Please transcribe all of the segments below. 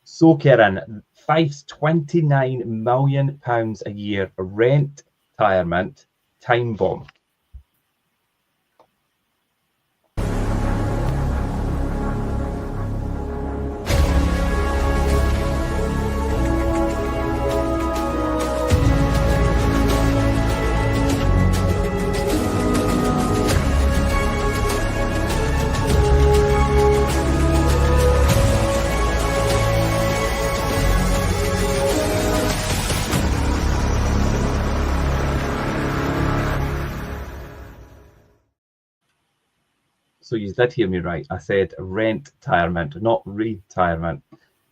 So, Kerin, Fife's £29 million a year retirement time bomb. So you did hear me right. I said retirement, not retirement.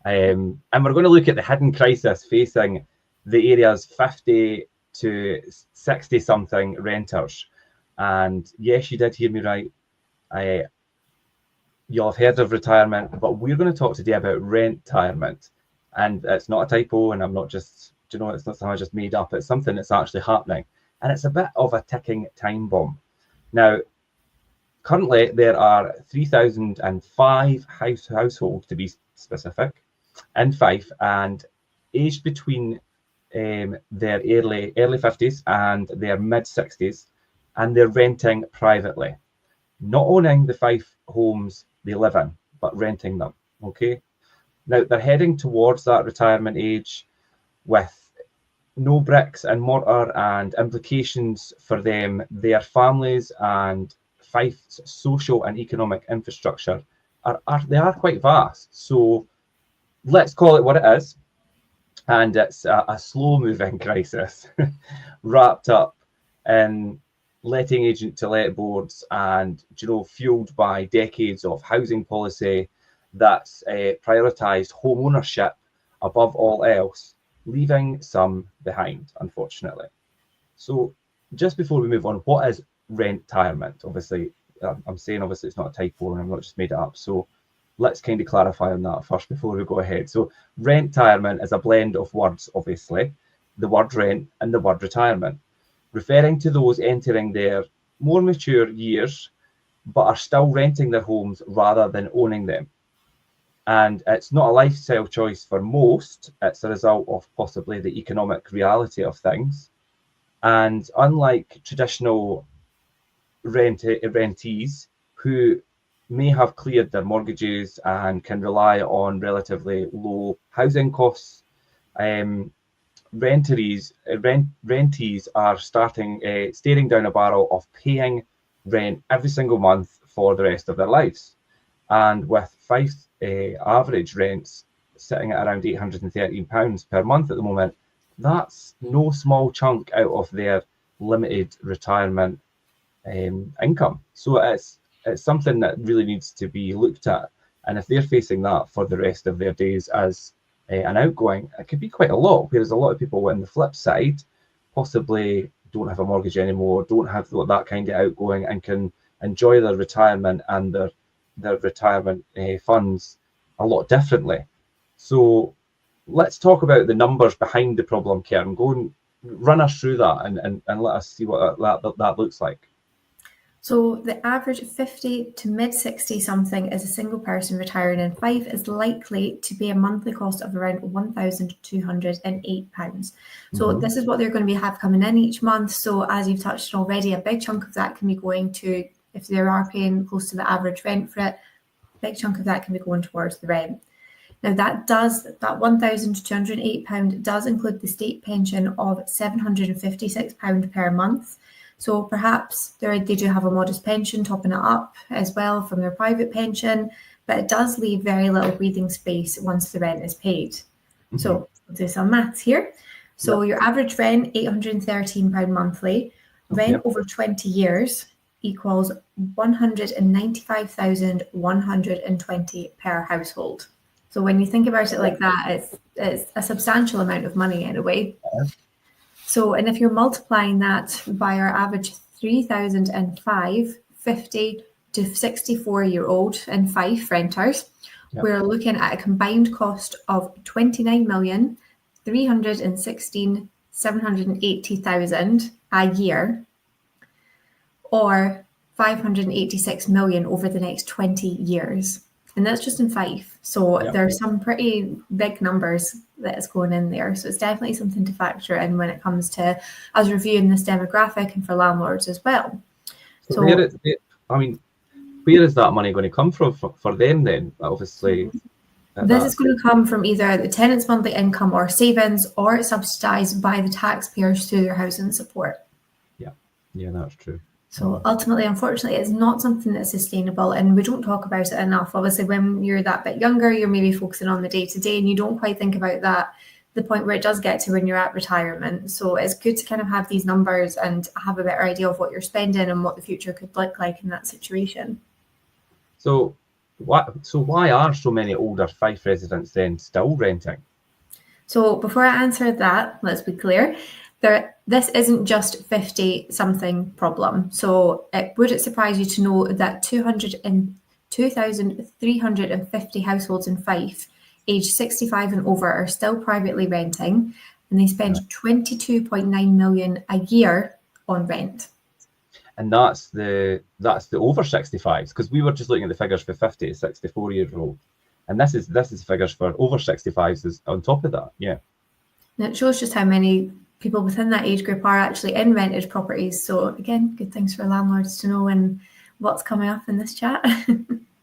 And we're going to look at the hidden crisis facing the area's 50 to 60 something renters. And yes, you did hear me right. You'll have heard of retirement, but we're going to talk today about retirement. And it's not a typo, and I'm not just, it's not something I just made up. It's something that's actually happening. And it's a bit of a ticking time bomb. Now, currently, there are 3,005 households, to be specific, in Fife, and aged between their early 50s and their mid 60s, and they're renting privately, not owning the Fife homes they live in, but renting them. Okay, now they're heading towards that retirement age with no bricks and mortar, and implications for them, their families, and Fife's social and economic infrastructure are quite vast. So let's call it what it is. And it's a slow-moving crisis wrapped up in letting agent to let boards and, fueled by decades of housing policy that's prioritised home ownership above all else, leaving some behind, unfortunately. So just before we move on, what is retirement? Obviously, I'm saying it's not a typo and I've not just made it up. So let's kind of clarify on that first before we go ahead. So retirement is a blend of words, obviously, the word rent and the word retirement, referring to those entering their more mature years, but are still renting their homes rather than owning them. And it's not a lifestyle choice for most. It's a result of possibly the economic reality of things. And unlike traditional rentees who may have cleared their mortgages and can rely on relatively low housing costs, rentees are staring down a barrel of paying rent every single month for the rest of their lives. And with Fife's average rents sitting at around £813 per month at the moment, that's no small chunk out of their limited retirement income. So it's something that really needs to be looked at. And if they're facing that for the rest of their days as an outgoing, it could be quite a lot. Whereas a lot of people on the flip side possibly don't have a mortgage anymore, don't have that kind of outgoing, and can enjoy their retirement and their retirement funds a lot differently. So let's talk about the numbers behind the problem, Kerin. Go and run us through that and let us see what that looks like. So the average 50 to mid 60 something as a single person retiring in Fife is likely to be a monthly cost of around £1,208. So this is what they're going to have coming in each month. So as you've touched on already, a big chunk of that can be going to, if they are paying close to the average rent for it, a big chunk of that can be going towards the rent. Now that £1,208 does include the state pension of £756 per month. So perhaps they do have a modest pension topping it up as well from their private pension, but it does leave very little breathing space once the rent is paid. So we'll do some maths here. So your average rent, £813 monthly, rent over 20 years equals £195,120 per household. So when you think about it like that, it's a substantial amount of money in a way. So, and if you're multiplying that by our average 3,005 50 to 64-year-old in Fife renters, we're looking at a combined cost of £29,316,780,000 a year, or 586 million over the next 20 years. And that's just in Fife. So Yep. there's some pretty big numbers that is going in there. So it's definitely something to factor in when it comes to us reviewing this demographic and for landlords as well. So where is that money going to come from for them then? Obviously, this is going to come from either the tenant's monthly income or savings, or it's subsidised by the taxpayers through their housing support. Yeah, that's true. So ultimately, unfortunately, it's not something that's sustainable, and we don't talk about it enough. Obviously, when you're that bit younger, you're maybe focusing on the day-to-day, and you don't quite think about that, the point where it does get to when you're at retirement. So it's good to kind of have these numbers and have a better idea of what you're spending and what the future could look like in that situation. So why are so many older Fife residents then still renting? So before I answer that, let's be clear. This isn't just 50-something problem. So would it surprise you to know that 2,350 households in Fife aged 65 and over are still privately renting, and they spend 22.9 million a year on rent. And that's the over 65s, because we were just looking at the figures for 50 to 64-year-old, and this is figures for over 65s is on top of that. Yeah, and it shows just how many people within that age group are actually in rented properties. So again, good things for landlords to know and what's coming up in this chat.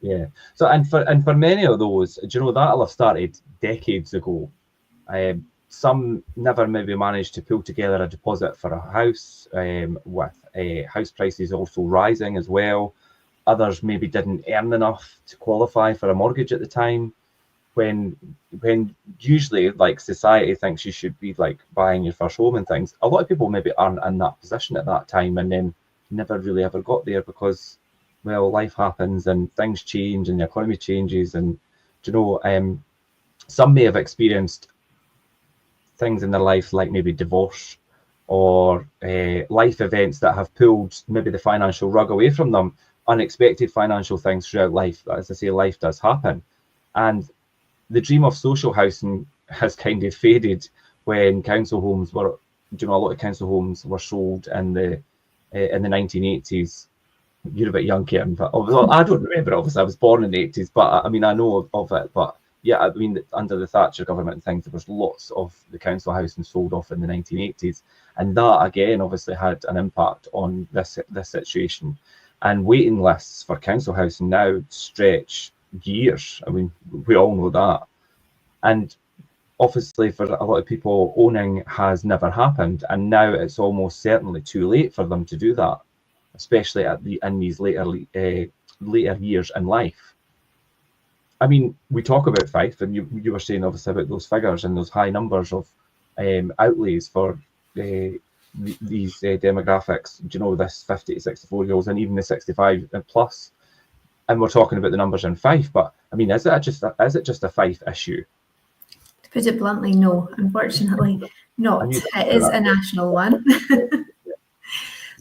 Yeah. So and for many of those, do you know, that'll have started decades ago. Some never maybe managed to pull together a deposit for a house, with house prices also rising as well. Others maybe didn't earn enough to qualify for a mortgage at the time, when usually like society thinks you should be like buying your first home and things. A lot of people maybe aren't in that position at that time, and then never really ever got there because, well, life happens and things change and the economy changes, and you know, some may have experienced things in their life like maybe divorce or life events that have pulled maybe the financial rug away from them, unexpected financial things throughout life. As I say, life does happen, and the dream of social housing has kind of faded when council homes were, you know, a lot of council homes were sold in the 1980s. You're a bit young, Kerin, but I don't remember. Obviously, I was born in the 80s, but I mean, I know of it. But yeah, I mean, under the Thatcher government and things, there was lots of the council housing sold off in the 1980s, and that again obviously had an impact on this situation. And waiting lists for council housing now stretch years. I mean, we all know that. And obviously for a lot of people, owning has never happened, and now it's almost certainly too late for them to do that, especially in these later years in life. I mean, we talk about Fife, and you were saying obviously about those figures and those high numbers of outlays for these demographics. Do you know, this 50 to 64-year-olds and even the 65 plus? And we're talking about the numbers in Fife, but I mean, is it just a Fife issue? To put it bluntly, no. Unfortunately, not. It is a national one.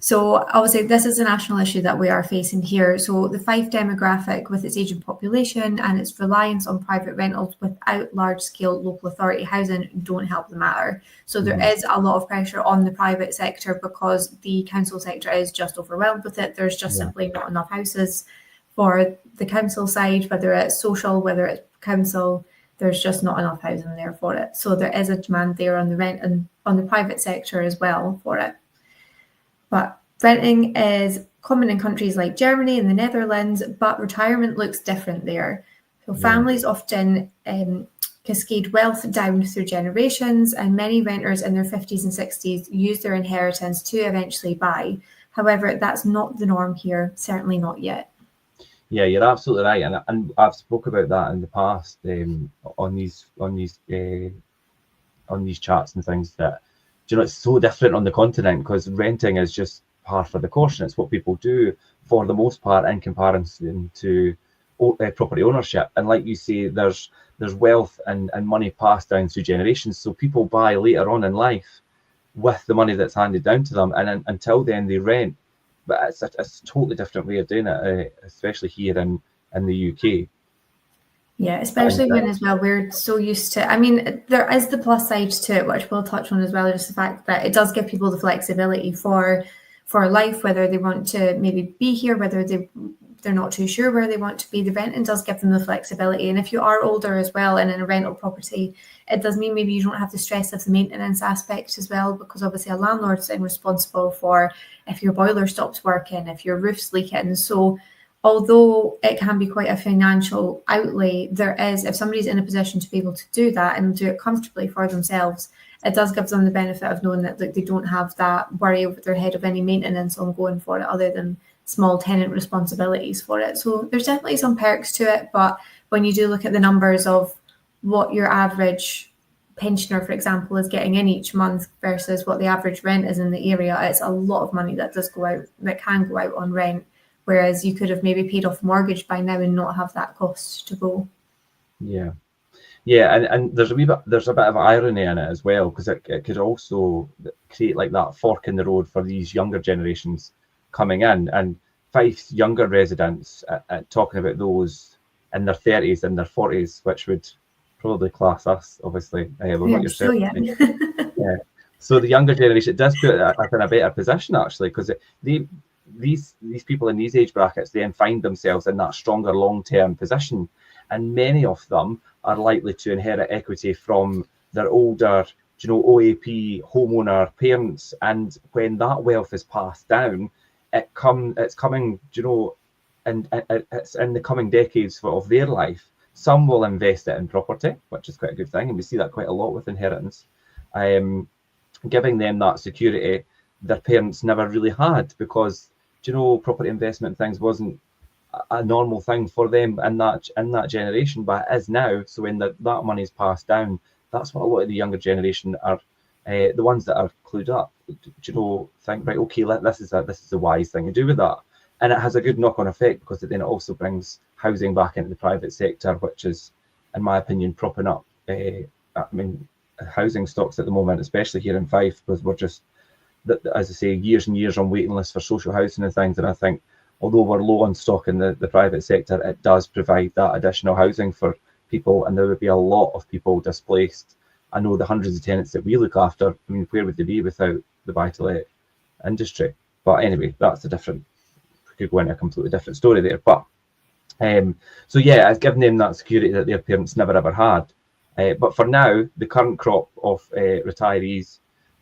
So obviously, this is a national issue that we are facing here. So the Fife demographic, with its aging population and its reliance on private rentals without large-scale local authority housing, don't help the matter. So there is a lot of pressure on the private sector because the council sector is just overwhelmed with it. There's just simply not enough houses for the council side, whether it's social, whether it's council. There's just not enough housing there for it. So there is a demand there on the rent and on the private sector as well for it. But renting is common in countries like Germany and the Netherlands, but retirement looks different there. So families often cascade wealth down through generations, and many renters in their 50s and 60s use their inheritance to eventually buy. However, that's not the norm here, certainly not yet. Yeah, you're absolutely right, and I've spoke about that in the past on these chats and things. That, you know, it's so different on the continent because renting is just par for the course, and it's what people do for the most part in comparison to property ownership. And like you say, there's wealth and money passed down through generations, so people buy later on in life with the money that's handed down to them, and until then they rent. But it's a totally different way of doing it, especially here in the UK. Yeah, especially when as well we're so used to, I mean, there is the plus side to it, which we'll touch on as well, just the fact that it does give people the flexibility for life, whether they want to maybe be here, whether they they're not too sure where they want to be, the renting does give them the flexibility. And if you are older as well and in a rental property, it does mean maybe you don't have the stress of the maintenance aspect as well, because obviously a landlord's then responsible for if your boiler stops working, if your roof's leaking. So although it can be quite a financial outlay, there is, if somebody's in a position to be able to do that and do it comfortably for themselves, it does give them the benefit of knowing that they don't have that worry over their head of any maintenance ongoing for it, other than small tenant responsibilities for it. So there's definitely some perks to it, but when you do look at the numbers of what your average pensioner, for example, is getting in each month versus what the average rent is in the area, it's a lot of money that does go out, that can go out on rent, whereas you could have maybe paid off mortgage by now and not have that cost to go. Yeah, and there's a bit of irony in it as well, because it could also create like that fork in the road for these younger generations coming in. And Fife's younger residents, talking about those in their 30s and their 40s, which would probably class us, obviously. Not yourself. Yeah. So the younger generation, it does put us in a better position, actually, because these people in these age brackets then find themselves in that stronger long-term position, and many of them are likely to inherit equity from their older, OAP homeowner parents. And when that wealth is passed down, it's coming, and it's in the coming decades of their life. Some will invest it in property, which is quite a good thing, and we see that quite a lot with inheritance, giving them that security their parents never really had, because property investment things wasn't a normal thing for them in that generation, but it is now. So when that money is passed down, that's what a lot of the younger generation are, the ones that are clued up, think, right, okay, this is a wise thing to do with that. And it has a good knock-on effect, because then it also brings housing back into the private sector, which is, in my opinion, propping up housing stocks at the moment, especially here in Fife, because we're just, as I say, years and years on waiting lists for social housing and things. And I think, although we're low on stock in the private sector, it does provide that additional housing for people, and there would be a lot of people displaced. I know the hundreds of tenants that we look after, where would they be without the buy-to-let industry? But anyway, that's we could go into a completely different story there. But so yeah, it's given them that security that their parents never ever had. But for now, the current crop of retirees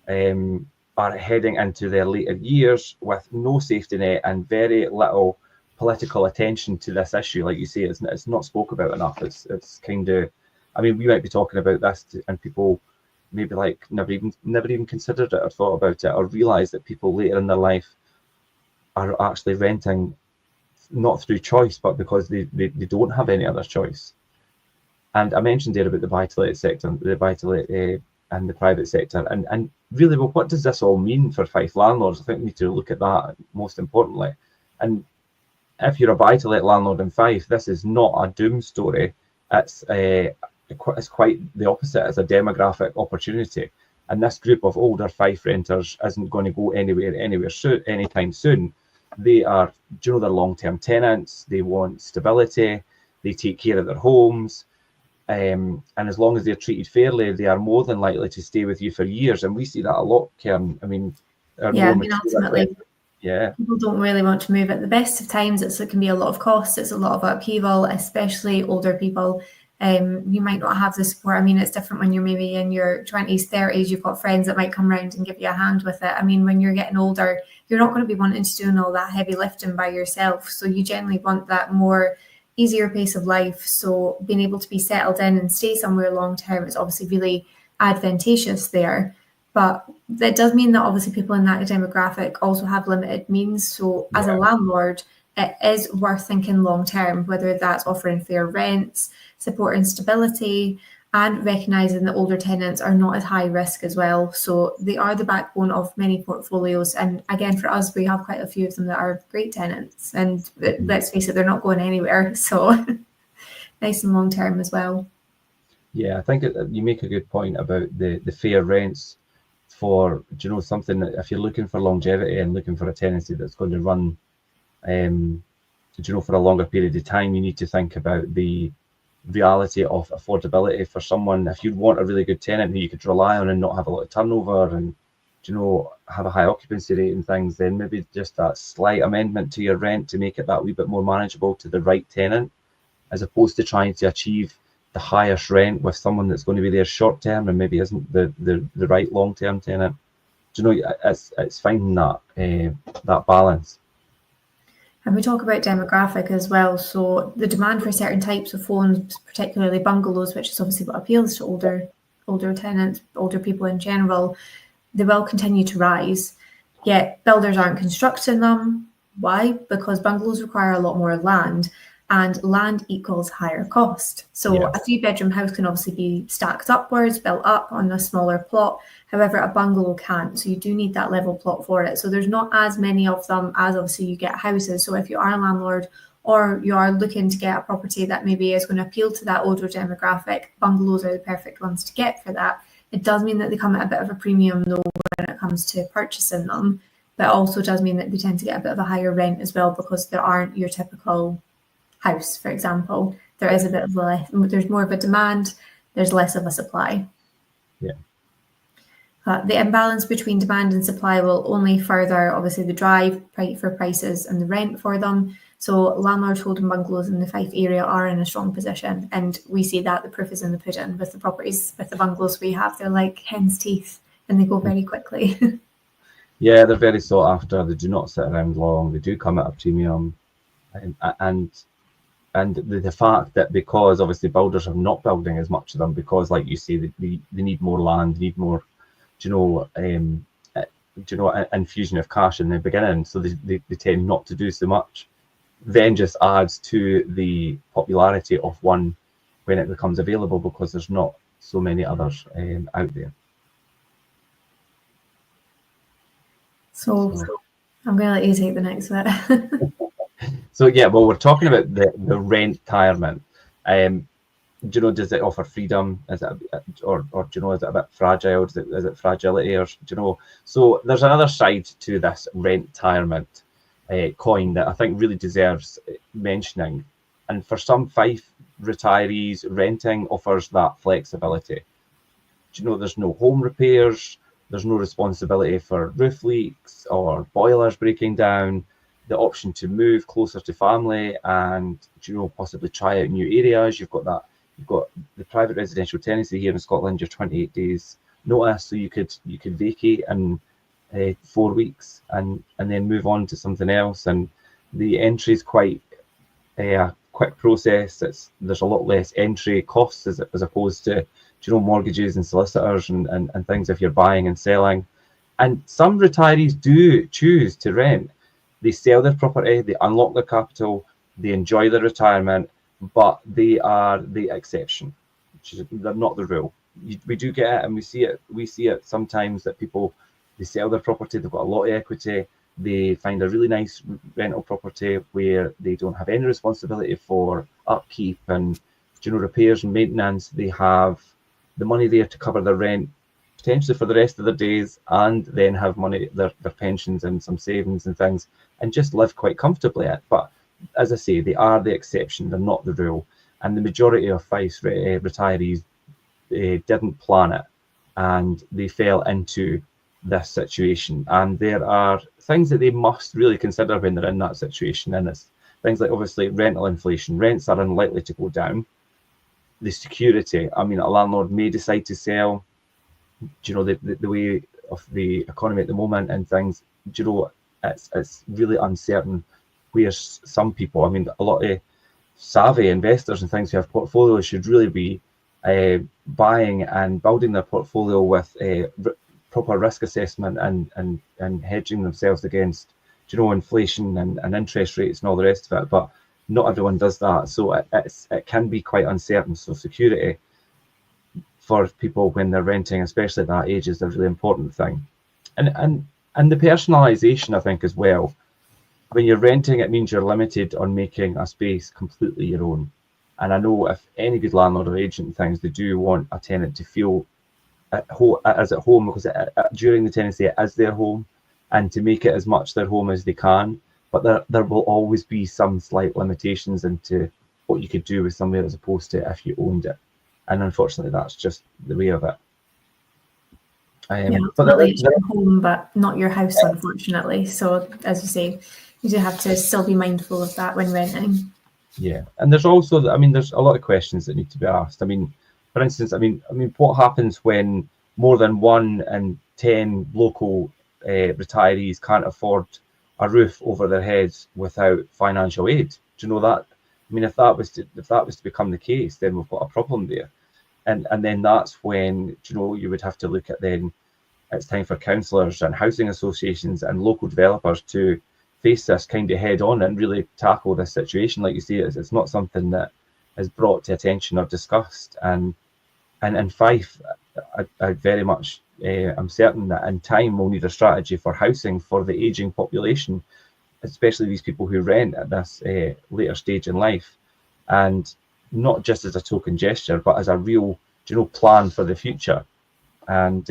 are heading into their later years with no safety net and very little political attention to this issue. Like you say, it's not spoke about enough. It's kind of, we might be talking about this and people maybe like never even considered it or thought about it, or realised that people later in their life are actually renting, not through choice, but because they don't have any other choice. And I mentioned there about the buy-to-let sector, the buy-to-let and the private sector, and really, well, what does this all mean for Fife landlords? I think we need to look at that most importantly. And if you're a buy-to-let landlord in Fife, this is not a doom story. It's quite the opposite. It's a demographic opportunity, and this group of older Fife renters isn't going to go anywhere anytime soon. They are, they're long-term tenants. They want stability. They take care of their homes. And as long as they're treated fairly, they are more than likely to stay with you for years. And we see that a lot, Kerin. Ultimately, people don't really want to move at the best of times. It can be a lot of costs. It's a lot of upheaval, especially older people. You might not have the support. It's different when you're maybe in your 20s, 30s. You've got friends that might come around and give you a hand with it. When you're getting older, you're not going to be wanting to do all that heavy lifting by yourself. So you generally want that more easier pace of life. So being able to be settled in and stay somewhere long term is obviously really advantageous there. But that does mean that obviously people in that demographic also have limited means. So as a landlord, it is worth thinking long term, whether that's offering fair rents, supporting stability, and recognising that older tenants are not as high risk as well. So they are the backbone of many portfolios. And again, for us, we have quite a few of them that are great tenants. And let's face it, they're not going anywhere. So nice and long term as well. Yeah, I think you make a good point about the fair rents for, something that if you're looking for longevity and looking for a tenancy that's going to run, for a longer period of time, you need to think about the reality of affordability for someone. If you want a really good tenant who you could rely on and not have a lot of turnover and you know, have a high occupancy rate and things, then maybe just that slight amendment to your rent to make it that wee bit more manageable to the right tenant, as opposed to trying to achieve the highest rent with someone that's going to be there short term and maybe isn't the right long term tenant. Do you know, it's finding that that balance. And we talk about demographic as well. So the demand for certain types of homes, particularly bungalows, which is obviously what appeals to older tenants, older people in general, they will continue to rise. Yet builders aren't constructing them. Why? Because bungalows require a lot more land, and land equals higher cost. So Yeah. a 3-bedroom house can obviously be stacked upwards, built up on a smaller plot. However, a bungalow can't. So you do need that level plot for it. So there's not as many of them as obviously you get houses. So if you are a landlord or you are looking to get a property that maybe is going to appeal to that older demographic, bungalows are the perfect ones to get for that. It does mean that they come at a bit of a premium though when it comes to purchasing them, but it also does mean that they tend to get a bit of a higher rent as well because there aren't your typical house, for example. There is a bit of there's more of a demand, there's less of a supply. Yeah. The imbalance between demand and supply will only further, obviously, the drive for prices and the rent for them. So landlords holding bungalows in the Fife area are in a strong position, and we see that the proof is in the pudding with the properties, with the bungalows we have. They're like hen's teeth, and they go very quickly. Yeah, they're very sought after. They do not sit around long. They do come at a premium, and the fact that because obviously builders are not building as much of them because, like you say, they need more land, they need more, infusion of cash in the beginning, so they tend not to do so much. Then just adds to the popularity of one when it becomes available because there's not so many others out there. So I'm going to let you take the next bit. So yeah, well, we're talking about the Rentirement. Does it offer freedom? Is it or is it a bit fragile? Is it fragility, or So there's another side to this Rentirement coin that I think really deserves mentioning. And for some Fife retirees, renting offers that flexibility. There's no home repairs, there's no responsibility for roof leaks or boilers breaking down. The option to move closer to family and possibly try out new areas. You've got the private residential tenancy here in Scotland. You're 28 days notice, so you could vacate in 4 weeks and then move on to something else. And the entry is quite a quick process. There's a lot less entry costs as opposed to mortgages and solicitors and things if you're buying and selling. And some retirees do choose to rent. They sell their property, they unlock their capital, they enjoy their retirement, but they are the exception. They're not the rule. We do get it, and we see it sometimes that people, they sell their property, they've got a lot of equity, they find a really nice rental property where they don't have any responsibility for upkeep and repairs and maintenance. They have the money there to cover their rent potentially for the rest of their days, and then have money, their pensions and some savings and things, and just live quite comfortably at. But as I say, they are the exception, they're not the rule. And the majority of Fife's retirees didn't plan it, and they fell into this situation. And there are things that they must really consider when they're in that situation. And it's things like, obviously, rental inflation. Rents are unlikely to go down. The security, a landlord may decide to sell. The way of the economy at the moment and things, it's really uncertain where some people, a lot of savvy investors and things who have portfolios should really be buying and building their portfolio with a proper risk assessment and hedging themselves against, inflation and interest rates and all the rest of it. But not everyone does that. So it can be quite uncertain. So security for people when they're renting, especially at that age, is a really important thing. And the personalisation, I think, as well. When you're renting, it means you're limited on making a space completely your own. And I know if any good landlord or agent and things, they do want a tenant to feel at home because during the tenancy it is their home, and to make it as much their home as they can. But there will always be some slight limitations into what you could do with somewhere as opposed to if you owned it. And unfortunately, that's just the way of it. Yeah, But ultimately it's your home, but not your house, unfortunately. So, as you say, you do have to still be mindful of that when renting. yeah, and there's also, there's a lot of questions that need to be asked. For instance, what happens when more than 1 in 10 local retirees can't afford a roof over their heads without financial aid? Do you know that? If that was to become the case, then we've got a problem there, and then that's when you would have to look at, then it's time for councillors and housing associations and local developers to face this kind of head on and really tackle this situation. Like you say, it's not something that is brought to attention or discussed. And in Fife, I very much am certain that in time we'll need a strategy for housing for the ageing population, especially these people who rent at this later stage in life, and not just as a token gesture, but as a real, plan for the future. And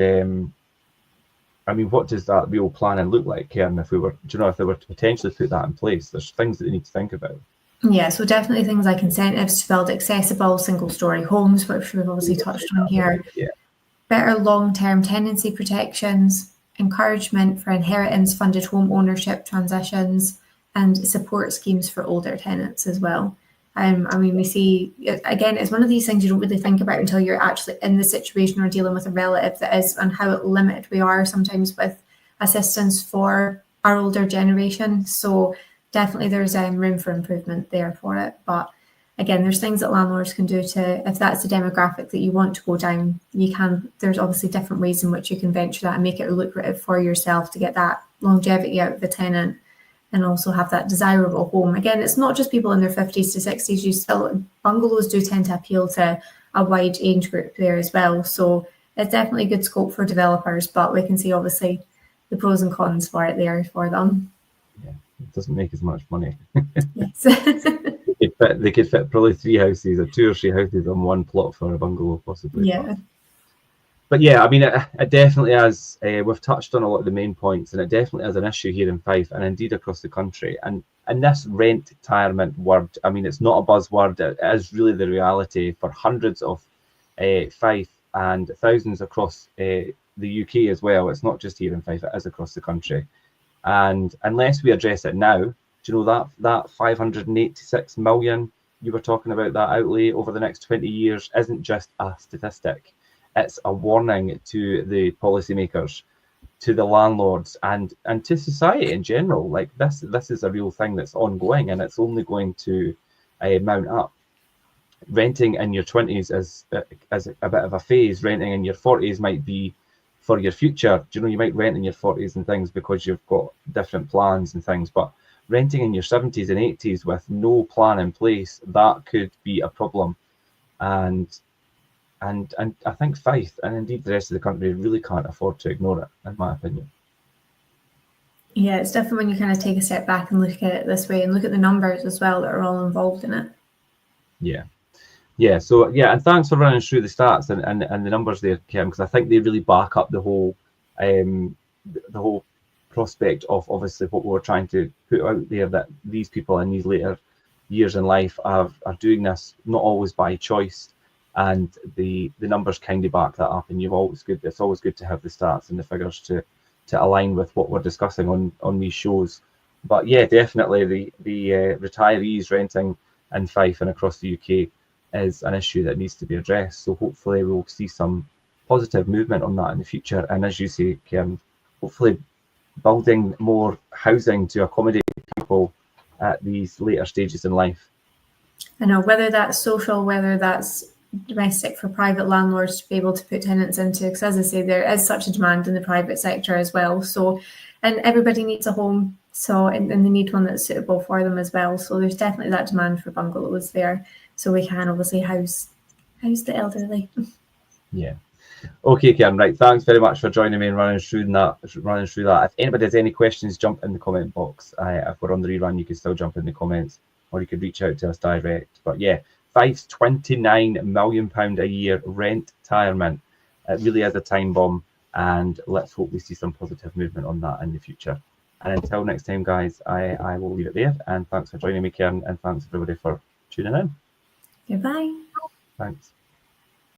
what does that real planning look like, Kerin, if they were to potentially put that in place? There's things that they need to think about. Yeah, so definitely things like incentives to build accessible single-story homes, which we've obviously touched on here. Yeah. Better long-term tenancy protections, encouragement for inheritance-funded home ownership transitions, and support schemes for older tenants as well. We see, again, it's one of these things you don't really think about until you're actually in the situation or dealing with a relative that is, and how limited we are sometimes with assistance for our older generation. So definitely there's room for improvement there for it. But again, there's things that landlords can do to, if that's the demographic that you want to go down, there's obviously different ways in which you can venture that and make it lucrative for yourself to get that longevity out of the tenant and also have that desirable home. Again, it's not just people in their 50s to 60s. Bungalows do tend to appeal to a wide age group there as well. So it's definitely good scope for developers, but we can see obviously the pros and cons for it there for them. Yeah, it doesn't make as much money. Yes. They could fit probably 3 houses or 2 or 3 houses on one plot for a bungalow, possibly. Yeah. But yeah, it definitely has. We've touched on a lot of the main points, and it definitely has an issue here in Fife and indeed across the country. And this rentirement word, it's not a buzzword. It is really the reality for hundreds of Fife and thousands across the UK as well. It's not just here in Fife; it is across the country. And unless we address it now, do you know that 586 million you were talking about, that outlay over the next 20 years, isn't just a statistic. It's a warning to the policymakers, to the landlords, and to society in general. Like this is a real thing that's ongoing, and it's only going to mount up. Renting in your 20s is a bit of a phase. Renting in your 40s might be for your future. You might rent in your 40s and things because you've got different plans and things, but renting in your 70s and 80s with no plan in place, that could be a problem. And I think Fife and indeed the rest of the country really can't afford to ignore it, in my opinion. Yeah, it's different when you kind of take a step back and look at it this way and look at the numbers as well that are all involved in it. Yeah. So yeah, and thanks for running through the stats and the numbers there, Kim, because I think they really back up the whole prospect of obviously what we're trying to put out there, that these people in these later years in life are doing this not always by choice. And the numbers kind of back that up, and it's always good to have the stats and the figures to align with what we're discussing on these shows. But yeah, definitely the retirees renting in Fife and across the UK is an issue that needs to be addressed. So hopefully we'll see some positive movement on that in the future. And as you say, Kerin, hopefully building more housing to accommodate people at these later stages in life. I know, whether that's social, whether that's domestic, for private landlords to be able to put tenants into, because as I say, there is such a demand in the private sector as well. So, and everybody needs a home, so and they need one that's suitable for them as well. So there's definitely that demand for bungalows there, so we can obviously house the elderly. Yeah. Okay, Kerin, right. Thanks very much for joining me and running through that. If anybody has any questions, jump in the comment box. If we're on the rerun, you can still jump in the comments, or you could reach out to us direct. But yeah, Fife's £29 million a year rentirement. It really is a time bomb, and let's hope we see some positive movement on that in the future. And until next time, guys, I will leave it there. And thanks for joining me, Kerin, and thanks everybody for tuning in. Goodbye. Thanks.